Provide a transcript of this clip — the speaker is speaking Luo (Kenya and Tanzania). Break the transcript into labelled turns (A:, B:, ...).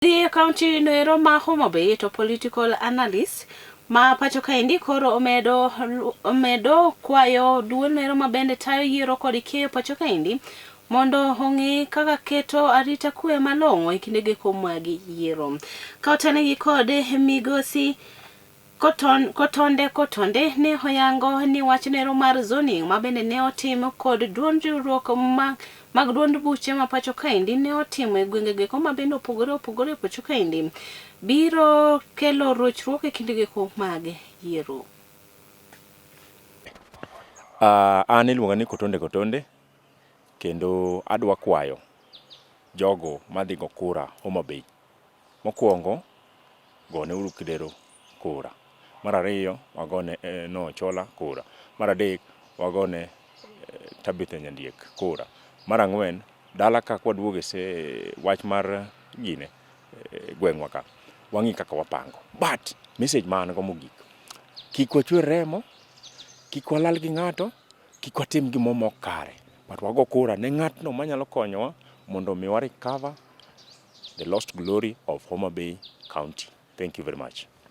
A: The county noero ma Homa Bay to political analyst ma pacho kaendi koro omedo kwayo duol noero ma bende tayo yiero kod keyo pacho kaendi mondo ong'i kaka keto arita kwe malong'o e kinde giko mag yiero. Ka otenegi kod migosi Kotonde ne oyango ni wach nero mar zoning ma bende ne otimo kod duond riwruok mag duond buche ma pacho kaendi ne otimo e gwenge geko ma bende opogore pacho kaendi biro kelo rochruok e kinde geko mag yiero.
B: An iluonga ni Kotonde kendo adwa kwayo jogo madhi go kura Homa Bay. Mokwongo gone uru Kidero kura. Mar ariyo wagone Chola kura. Mar adek wagone Tabitha Nyandiek kura. Mar ang'wen dala ka kwaduoge se wach mar gine gweng'wa ka wang'i kaka wapango. But message man go mogik, kik wachwer remo, kik walal gi ng'ato, kik watim gimo mok kare, but wago kura ne ng'atno manyalo konyowa mondo mi wa recover the lost glory of Homa Bay County. Thank you very much.